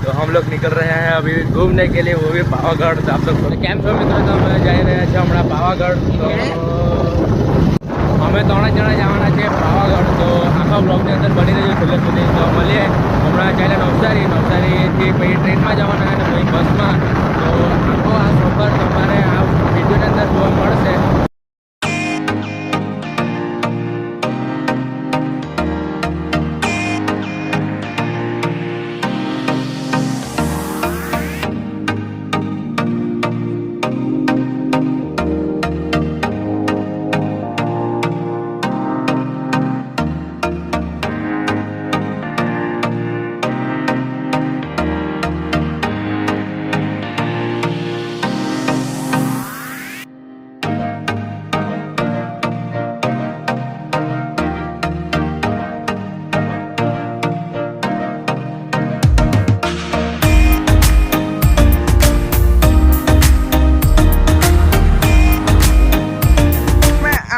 तो हम लोग निकल रहे हैं अभी घूमने के लिए, वो भी पावागढ़। तो आप लोग कैम छो मित्रों, तो અમે જઈ રહ્યા છીએ હમણાં પાવાગઢ। તો અમે 3 જણા જવાના છે પાવાગઢ। તો આખા બ્લોગની અંદર બની રહેજો છેલ્લે સુધી। તો મળીએ હમણાં ચાલે નવસારીથી પછી ટ્રેનમાં જવાના અને પછી બસમાં। તો આખો આ સફર તમારે આ વિડીયોની અંદર જોવા મળશે।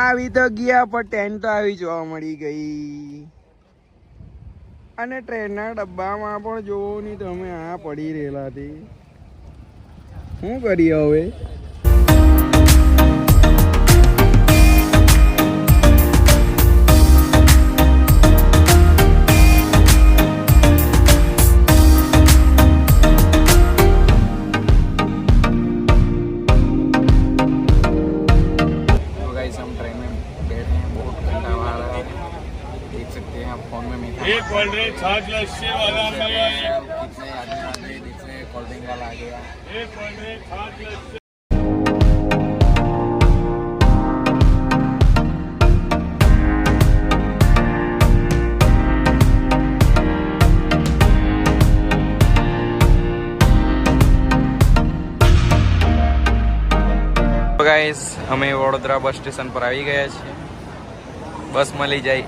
આવી તો ગયા પણ ટ્રેન તો આવી જોવા મળી ગઈ અને ટ્રેનના ડબ્બામાં પણ જોવો નહીં તમે આ પડી રહેલા હતી। શું કરીએ હવે? एक कोल्ड ड्रिंक छाछ लस्सी वाला कितने आदमी आ गए, कितने कोल्ड ड्रिंक वाला आ गया। एक कोल्ड ड्रिंक छाछ लस्सी। ગાઈસ અમે વડોદરા બસ સ્ટેશન પર આવી ગયા છીએ। બસ મળી જાય।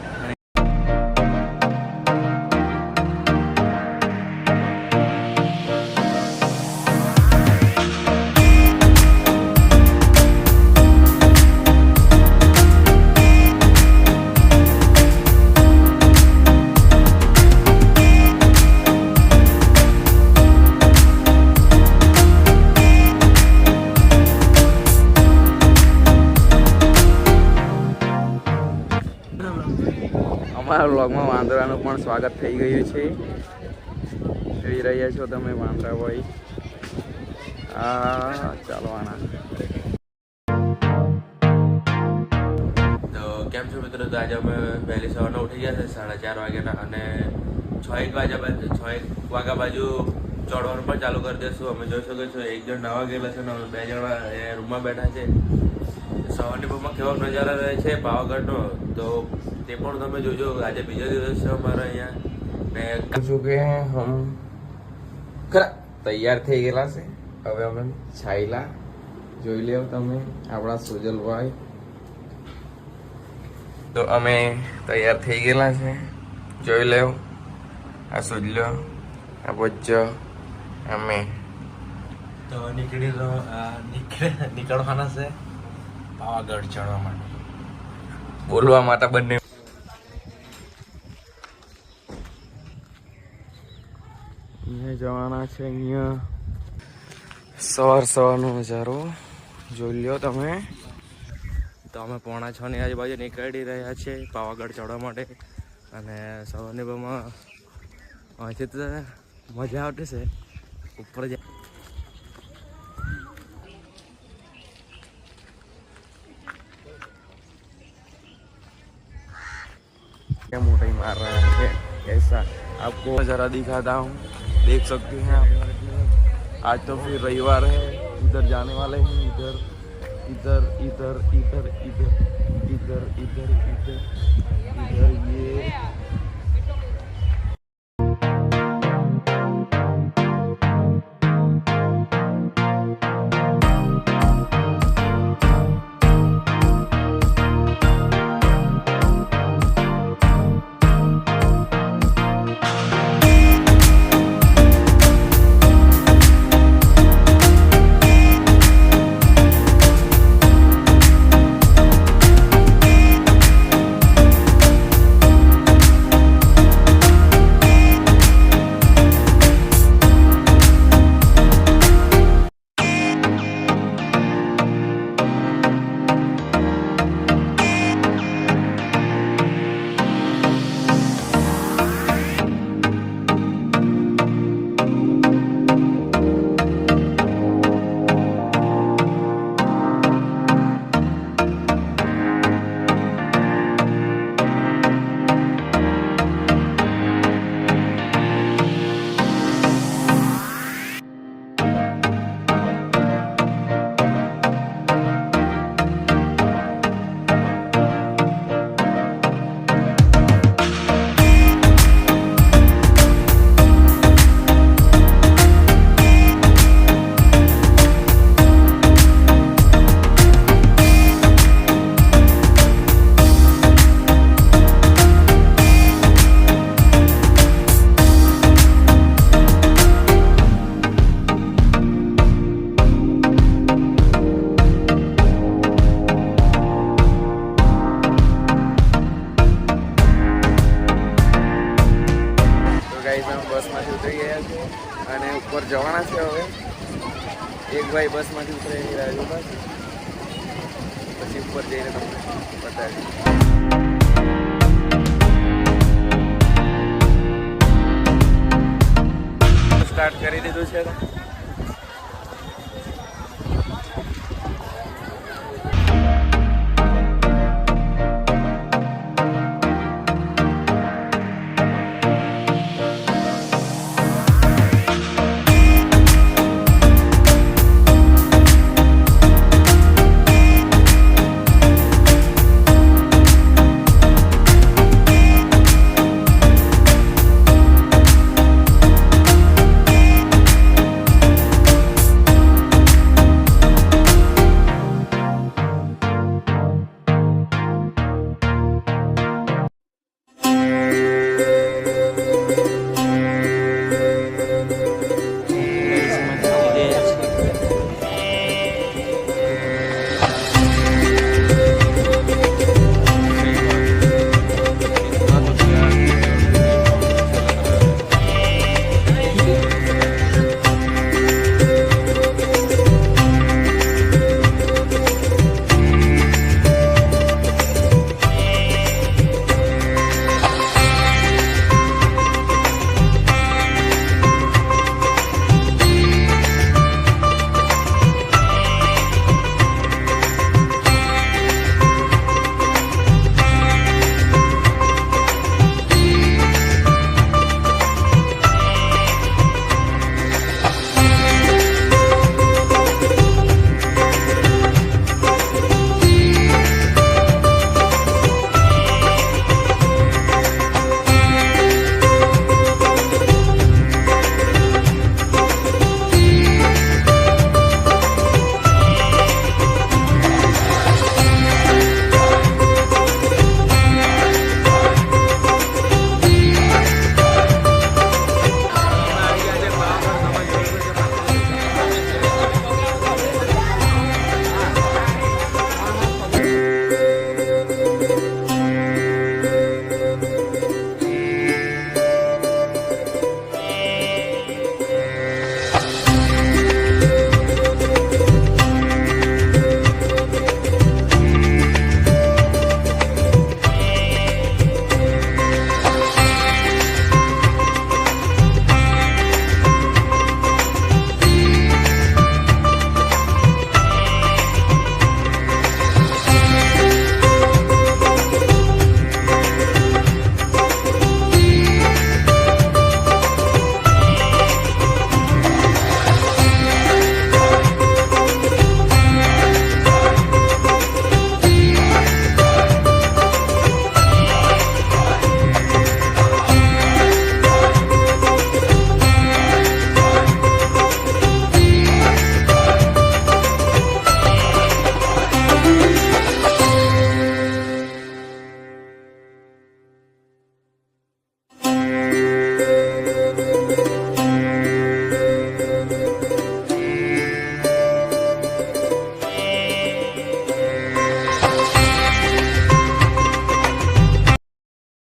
અમારા વ્લોગમાં વાંદરાનું પણ સ્વાગત થઈ ગયું છે। જોઈ રહ્યા છો તમે વાંદરાભાઈ ચાલવાના। તો કેમ છો મિત્રો? તો આજે અમે વહેલી સવારના ઉઠી ગયા છે 4:30 વાગ્યાના અને 6 વાગ્યા બાજુ ચડવાનું પણ ચાલુ કરી દઈશું। અમે જોઈ શકો છો એક જણ નાવા ગયેલા છે અને 2 જણા રૂમમાં બેઠા છે। સવારની પરમાં કેવો નજારા રહે છે પાવાગઢનો તો તે પણ તમે જોજો। આજે બીજો દિવસ છે અમારા અહીંયા ને શું કે હમ ખરા તૈયાર થઈ ગયેલા છે। હવે અમે છાયલા જોઈ લેવ તમે આપણા સુજલભાઈ। તો અમે તૈયાર થઈ ગયેલા છે, જોઈ લેવ। આ સુજલો, આ બચ્ચો, અમે તો નીકળવાના છે પાવાગઢ ચડવા માટે, બોલવા માટે બંને। અહીંયા જવાના છે। અહીંયા સવારનો નજારો જોઈ લ્યો તમે। તો અમે 5:45 ની આજુબાજુ નીકળી રહ્યા છે પાવાગઢ ચડવા માટે અને સવારની બમાં અહીંથી તો મજા આવતી છે ઉપર જાય। क्या मोटाई मार रहा है ऐसा आपको जरा दिखाता हूँ, देख सकते हैं आप। आज तो फिर रविवार है, इधर जाने वाले हैं, इधर इधर इधर इधर इधर इधर इधर इधर इधर ये ગાઈઝ અમે બસમાંથી ઉતરી ગયા છે અને ઉપર જવાના છે હવે. એક ભાઈ બસમાંથી ઉતરી રહ્યા છે પછી ઉપર જઈને તમને બતાવીશ. સ્ટાર્ટ કરી દીધું છે.